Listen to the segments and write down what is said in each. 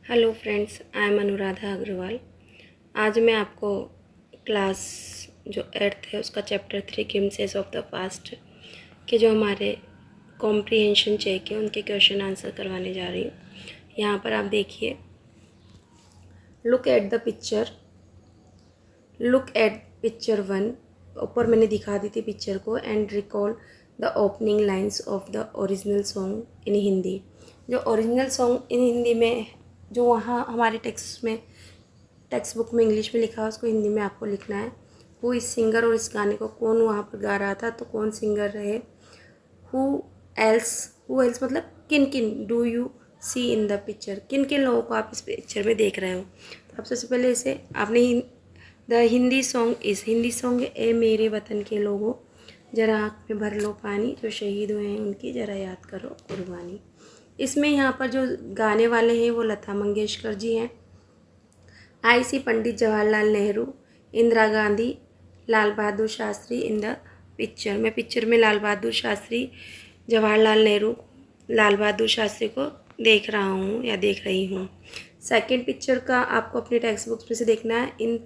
Hello friends, I am Anuradha Agarwal. आज मैं आपको क्लास जो 8th है उसका chapter 3 glimpses of the past के जो हमारे कॉम्प्रिहेंशन चेक है उनके क्वेश्चन आंसर करवाने जा रही हूँ। यहाँ पर आप देखिए, look at the picture, look at picture 1। ऊपर मैंने दिखा दी थी पिक्चर को। And recall the opening lines of the original song in Hindi. जो ओरिजिनल सॉन्ग इन हिंदी में जो वहाँ हमारे टेक्स्ट बुक में इंग्लिश में लिखा है उसको हिंदी में आपको लिखना है। हु इस सिंगर, और इस गाने को कौन वहाँ पर गा रहा था, तो कौन सिंगर रहे। हु एल्स मतलब किन किन do you see in the picture, किन किन लोगों को आप इस पिक्चर में देख रहे हो। तो आप सबसे पहले इसे आपने द हिंदी सॉन्ग ए मेरे वतन के लोगों, जरा आँख में भर लो पानी, जो शहीद हुए हैं उनकी जरा याद करो कुर्बानी। इसमें यहाँ पर जो गाने वाले हैं वो लता मंगेशकर जी हैं। आई सी पंडित जवाहरलाल नेहरू, इंदिरा गांधी, लाल बहादुर शास्त्री इन द पिक्चर। मैं पिक्चर में लाल बहादुर शास्त्री, जवाहरलाल नेहरू, लाल बहादुर शास्त्री को देख रहा हूँ या देख रही हूँ। सेकंड पिक्चर का आपको अपने टेक्स्ट बुक्स में से देखना है। इन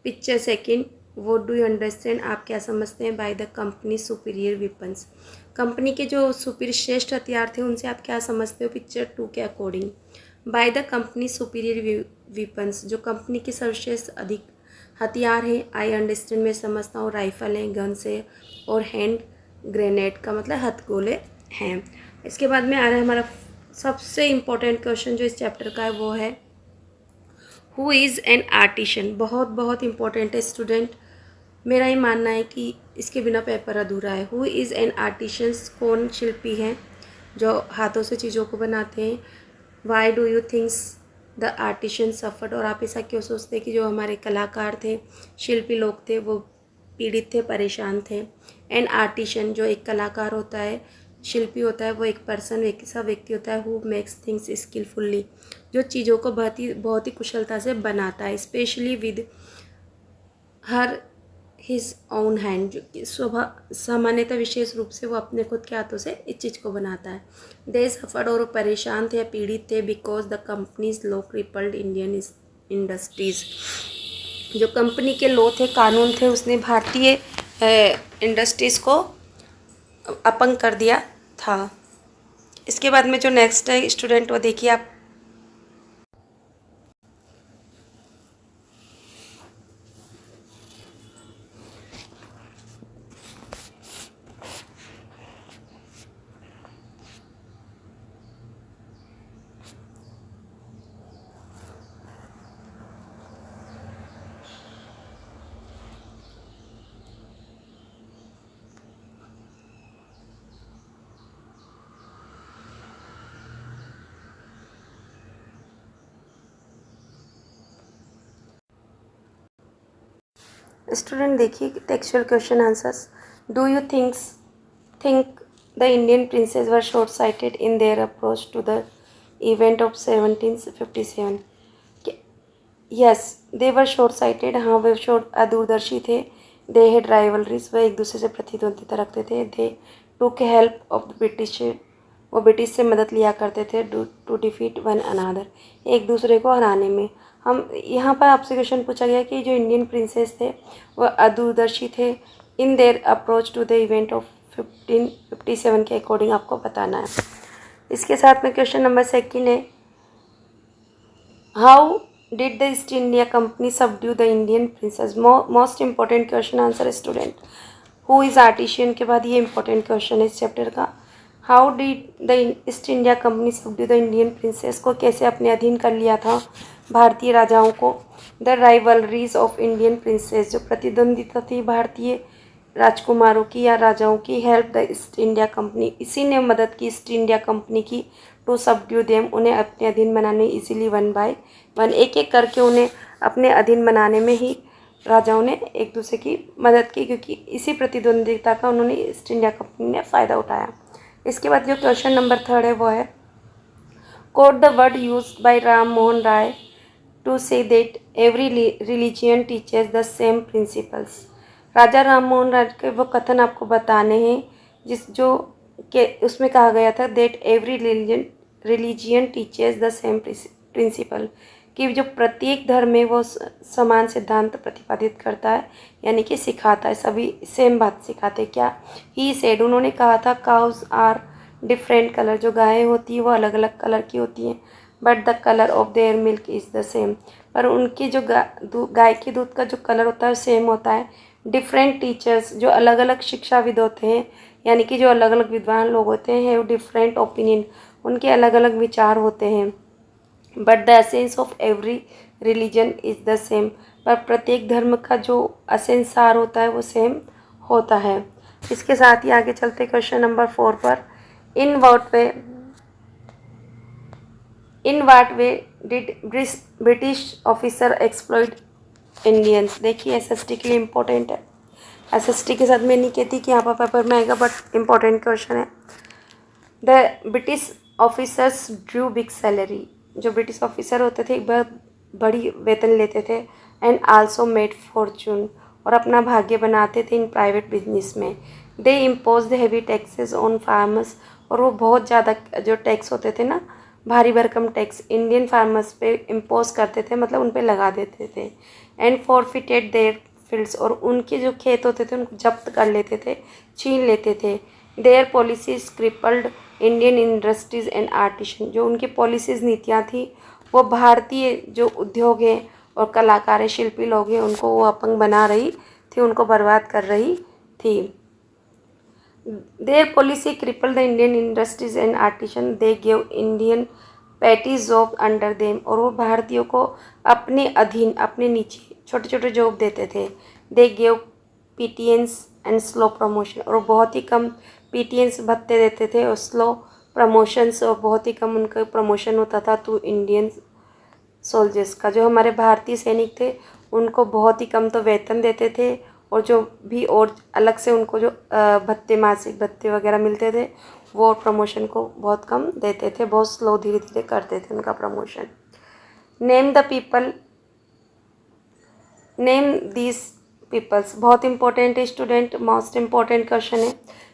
picture second, what do you understand, आप क्या समझते हैं by the company superior weapons. Company के जो सुपीरियर श्रेष्ठ हथियार थे उनसे आप क्या समझते हो पिक्चर 2 के according. By the company superior weapons, जो कंपनी के सर्वश्रेष्ठ अधिक हथियार हैं। आई अंडरस्टैंड में समझता हूँ, राइफल हैं, गन्स है, और हैंड ग्रेनेड का मतलब हथगोले हैं। इसके बाद में आ रहा है हमारा सबसे इम्पोर्टेंट क्वेश्चन जो इस चैप्टर का है वो है हु इज़ एन आर्टिशन। बहुत बहुत इम्पोर्टेंट है स्टूडेंट, मेरा ये मानना है कि इसके बिना पेपर अधूरा है। हु इज़ एन आर्टिशंस, कौन शिल्पी हैं जो हाथों से चीज़ों को बनाते हैं। Why do you thinks the artisan suffered, और आप ऐसा क्यों सोचते हैं कि जो हमारे कलाकार थे, शिल्पी लोग थे, वो पीड़ित थे, परेशान थे। एन आर्टिशन, जो एक कलाकार होता है, शिल्पी होता है, वो एक पर्सन, ऐसा व्यक्ति होता है हु मेक्स थिंग्स स्किलफुल्ली, जो चीज़ों को बहुत ही कुशलता से बनाता है। Specially with her his own hand, जो कि स्वभाव सामान्यतः विशेष रूप से वो अपने खुद के हाथों से इस चीज़ को बनाता है। दे सफर्ड, और वो परेशान थे, पीड़ित थे, because the companies law crippled Indian industries. जो कंपनी के लॉ थे, कानून थे, उसने भारतीय इंडस्ट्रीज़ को अपंग कर दिया था। इसके बाद में जो नेक्स्ट है स्टूडेंट, वो देखिए आप। स्टूडेंट देखिए textual question answers. Do you think the Indian princes were short sighted in their approach to the event of 1757। Yes, they were short sighted, हाँ वे अदूरदर्शी थे। दे हैड राइवलरीज, वह एक दूसरे से प्रतिद्वंदिता रखते थे। दे टुक हेल्प ऑफ द ब्रिटिश, वो ब्रिटिश से मदद लिया करते थे। टू डिफीट वन अनादर, एक दूसरे को हराने में। हम यहाँ पर आपसे क्वेश्चन पूछा गया कि जो इंडियन प्रिंसेस थे वह अदूरदर्शी थे in their approach to the event of 1557 के अकॉर्डिंग आपको बताना है। इसके साथ में क्वेश्चन नंबर सेकंड है, how did the East India Company subdue the Indian princes. Most important question answer student. Who is artisan के बाद ये इंपॉर्टेंट क्वेश्चन है इस चैप्टर का। How did the East India Company subdue the Indian princes, को कैसे अपने अधीन कर लिया था भारतीय राजाओं को। The rivalries of Indian princess, जो प्रतिद्वंदिता थी भारतीय राजकुमारों की या राजाओं की। Help the East India company, इसी ने मदद की ईस्ट इंडिया कंपनी की। टू सबड्यू देम, उन्हें अपने अधीन बनाने। इजीली वन बाय वन, एक एक करके उन्हें अपने अधीन बनाने में ही राजाओं ने एक दूसरे की मदद की, क्योंकि इसी प्रतिद्वंदिता का उन्होंने ईस्ट इंडिया कंपनी ने फ़ायदा उठाया। इसके बाद जो क्वेश्चन नंबर थर्ड है वो है, quote the word used by Ram Mohan Roy to say that every religion teachers the same principles. Raja Ram Mohan Roy के वो कथन आपको बताने हैं जो कि उसमें कहा गया था that every religion teachers the same principle, कि जो प्रत्येक धर्म है वो समान सिद्धांत प्रतिपादित करता है, यानी कि सिखाता है, सभी सेम बात सिखाते हैं। क्या ही सेड, उन्होंने कहा था काउज आर डिफरेंट कलर, जो गायें होती हैं वो अलग अलग कलर की होती हैं, but the colour of their milk is the same, पर उनकी जो गाय के दूध का जो कलर होता है सेम होता है। डिफरेंट टीचर्स, जो अलग अलग शिक्षाविद होते हैं, यानी कि जो अलग अलग विद्वान लोग होते हैं, वो डिफरेंट ओपिनियन, उनके अलग अलग विचार होते हैं। But the essence of every religion is the same, पर प्रत्येक धर्म का जो एसेंस सार होता है वो सेम होता है। इसके साथ ही आगे चलते क्वेश्चन नंबर 4 पर। In what way did British officer exploit Indians. देखिए SST के लिए इम्पोर्टेंट है। SST के साथ मैं नहीं कहती कि यहाँ पर पेपर में आएगा, बट इम्पोर्टेंट क्वेश्चन है। The British officers Drew big salary, जो ब्रिटिश ऑफिसर होते थे एक बार बड़ी वेतन लेते थे। एंड आल्सो मेड फॉर्चून, और अपना भाग्य बनाते थे इन प्राइवेट बिजनेस में। दे impose the heavy taxes on farmers, और वो बहुत ज़्यादा जो टैक्स होते थे ना, भारी भरकम टैक्स इंडियन फार्मर्स पे इम्पोज करते थे, मतलब उन पे लगा देते थे। एंड फॉरफिटेड देयर फील्ड्स, और उनके जो खेत होते थे उनको जब्त कर लेते थे, छीन लेते थे। There policies crippled Indian industries and artisan, जो उनकी पॉलिसीज नीतियाँ थी वो भारतीय जो उद्योग हैं और कलाकार हैं, शिल्पी लोग हैं, उनको वो अपंग बना रही थी, उनको बर्बाद कर रही थी। Their policy cripple the Indian industries and artisan, they give Indian petty job under them, और वो भारतीयों को अपने अधीन, अपने नीचे छोटे छोटे जॉब देते थे। They give pittance and slow promotion, और बहुत ही कम पीटीएंस भत्ते देते थे और स्लो प्रमोशंस, और बहुत ही कम उनका प्रमोशन होता था टू इंडियन सोल्जर्स का। जो हमारे भारतीय सैनिक थे उनको बहुत ही कम तो वेतन देते थे, और जो भी और अलग से उनको जो भत्ते, मासिक भत्ते वगैरह मिलते थे, वो प्रमोशन को बहुत कम देते थे, बहुत स्लो, धीरे धीरे करते थे उनका promotion. Name the people, name this peoples, बहुत इंपॉर्टेंट है स्टूडेंट, मोस्ट इम्पॉर्टेंट क्वेश्चन है।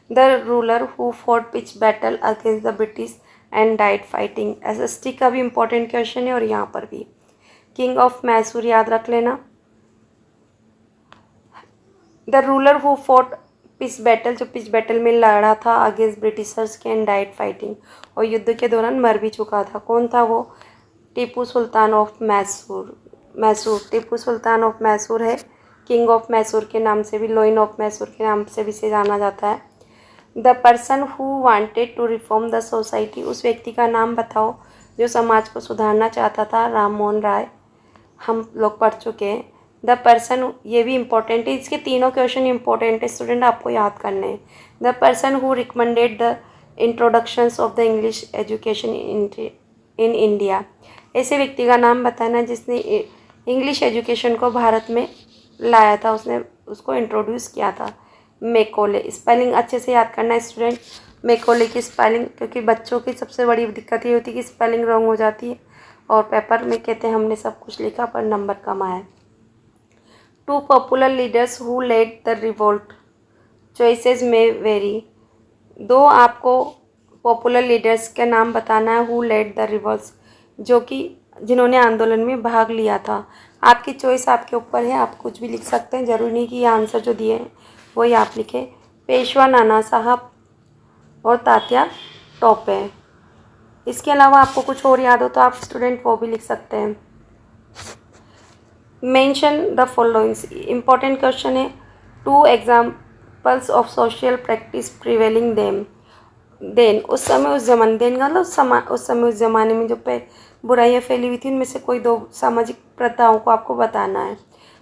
The ruler who fought pitch battle against the British and died fighting. SST का भी इम्पोर्टेंट क्वेश्चन है और यहाँ पर भी। किंग ऑफ मैसूर याद रख लेना। The ruler who fought pitch battle, जो पिच बैटल में लड़ा था अगेंस्ट ब्रिटिशर्स के, एंड डाइड फाइटिंग, और युद्ध के दौरान मर भी चुका था। कौन था वो? टीपू सुल्तान ऑफ मैसूर। टीपू सुल्तान ऑफ मैसूर है, किंग ऑफ मैसूर के नाम से भी, लोइन ऑफ मैसूर के नाम से भी इसे जाना जाता है। The person who wanted to reform the society, उस व्यक्ति का नाम बताओ जो समाज को सुधारना चाहता था। राम मोहन राय, हम लोग पढ़ चुके हैं। द पर्सन, ये भी इम्पोर्टेंट है, इसके तीनों क्वेश्चन इंपॉर्टेंट है स्टूडेंट, आपको याद करने हैं। The person who recommended the introductions of the English education in India, ऐसे व्यक्ति का नाम बताना जिसने इंग्लिश एजुकेशन को भारत में लाया था, उसने उसको इंट्रोड्यूस किया था। मैकॉले, स्पेलिंग अच्छे से याद करना है स्टूडेंट, मैकॉले की स्पेलिंग, क्योंकि बच्चों की सबसे बड़ी दिक्कत ये होती है कि स्पेलिंग रॉन्ग हो जाती है और पेपर में कहते हैं हमने सब कुछ लिखा पर नंबर कम आया। Two popular leaders who led the revolt, choices में वेरी। दो आपको पॉपुलर लीडर्स का नाम बताना है हु लेड द रिवोल्ट्स, जो कि जिन्होंने आंदोलन में भाग लिया था। आपकी चॉइस आपके ऊपर है, आप कुछ भी लिख सकते हैं, जरूरी नहीं कि ये आंसर जो दिए हैं वही आप लिखें। पेशवा नाना साहब और तात्या टोपे। इसके अलावा आपको कुछ और याद हो तो आप स्टूडेंट वो भी लिख सकते हैं। Mention the followings, important question है। Two examples of social practice prevailing them, then, उस समय उस जमाने, देन का मतलब उस समय उस जमाने में जो बुराइयाँ फैली हुई थी उनमें से कोई दो सामाजिक प्रथाओं को आपको बताना है।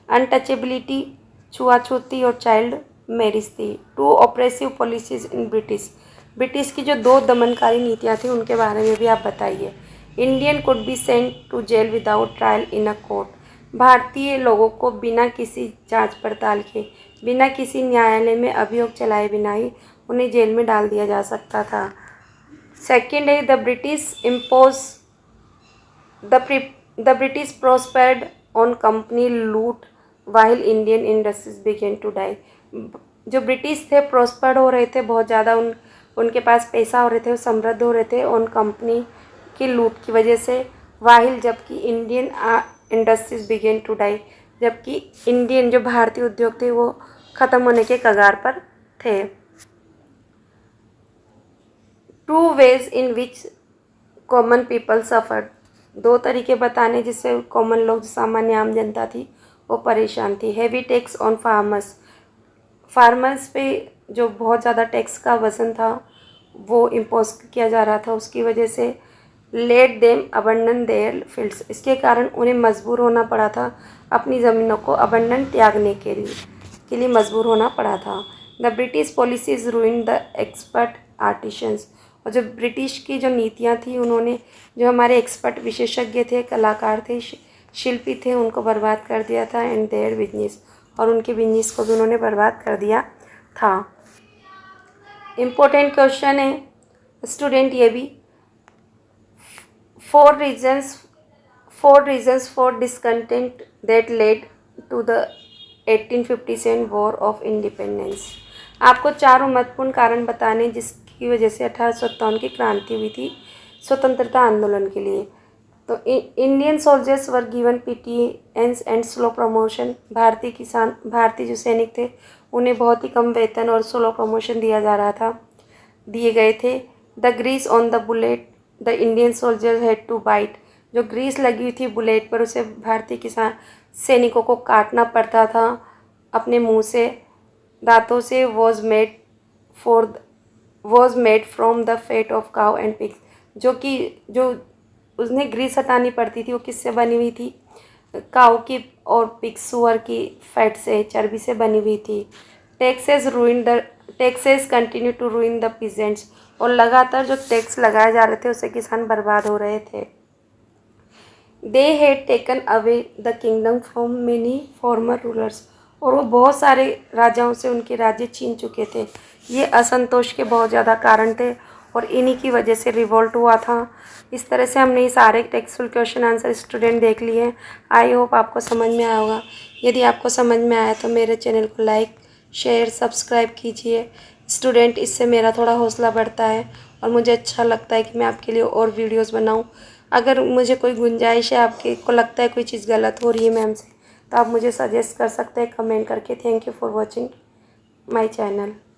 अनटचेबिलिटी, छुआछूती और चाइल्ड मैरिज थी। Two oppressive policies in British की जो दो दमनकारी नीतियाँ थी उनके बारे में भी आप बताइए। Indian could be sent to jail without trial in a court, भारतीय लोगों को बिना किसी जांच पड़ताल के, बिना किसी न्यायालय में अभियोग चलाए बिना ही उन्हें जेल में डाल दिया जा सकता था। सेकेंड है the British prospered on company loot while Indian industries began to die, जो ब्रिटिश थे प्रोस्पर्ड हो रहे थे, बहुत ज़्यादा उनके पास पैसा हो रहे थे, वो समृद्ध हो रहे थे ऑन कंपनी की लूट की वजह से, वाहिल जबकि Indian industries began to die, जबकि इंडियन जो भारतीय उद्योग थे वो ख़त्म होने के कगार पर थे। Two ways in which common people suffered, दो तरीके बताने जिससे कॉमन लोग, सामान्य आम जनता थी, वो परेशान थी। Heavy tax on farmers, farmers पे जो बहुत ज़्यादा टैक्स का वज़न था वो इम्पोज किया जा रहा था, उसकी वजह से let them abandon there fields, इसके कारण उन्हें मजबूर होना पड़ा था अपनी ज़मीनों को अबंडन त्यागने के लिए मजबूर होना पड़ा था। The British policies रूइन the expert artisans, और जो ब्रिटिश की जो नीतियाँ थी उन्होंने जो हमारे एक्सपर्ट विशेषज्ञ थे, कलाकार थे, शिल्पी थे, उनको बर्बाद कर दिया था। एंड देयर बिजनेस, और उनके बिजनेस को भी उन्होंने बर्बाद कर दिया था। इम्पोर्टेंट क्वेश्चन है स्टूडेंट ये भी, four reasons for discontent that led to the 1857 war of independence, आपको चारों महत्वपूर्ण कारण बताने जिसकी वजह से 1857 की क्रांति हुई थी स्वतंत्रता आंदोलन के लिए। तो Indian soldiers were given PTS and slow promotion, भारतीय जो सैनिक थे उन्हें बहुत ही कम वेतन और स्लो प्रमोशन दिए गए थे। The grease on the bullet the Indian soldier had to bite, जो ग्रीस लगी हुई थी बुलेट पर उसे भारतीय सैनिकों को काटना पड़ता था अपने मुंह से, दांतों से। Was made from the fat of cow and pigs, जो उसने ग्रीस हटानी पड़ती थी वो किससे बनी हुई थी, काऊ की और पिग सुअर की फैट से, चर्बी से बनी हुई थी। Taxes continue to ruin the peasants, और लगातार जो टैक्स लगाए जा रहे थे उससे किसान बर्बाद हो रहे थे। They had taken away the kingdom from many farmer rulers, और वो बहुत सारे राजाओं से उनके राज्य छीन चुके थे। ये असंतोष के बहुत ज़्यादा कारण थे और इन्हीं की वजह से रिवोल्ट हुआ था। इस तरह से हमने ये सारे टेक्सटफुल क्वेश्चन आंसर स्टूडेंट देख लिए हैं। आई होप आपको समझ में आया होगा। यदि आपको समझ में आया तो मेरे चैनल को लाइक शेयर सब्सक्राइब कीजिए स्टूडेंट, इससे मेरा थोड़ा हौसला बढ़ता है और मुझे अच्छा लगता है कि मैं आपके लिए और वीडियोस बनाऊं। अगर मुझे कोई गुंजाइश है, आपके को लगता है कोई चीज़ गलत हो रही है मैम से, तो आप मुझे सजेस्ट कर सकते हैं कमेंट करके। Thank you for watching my channel.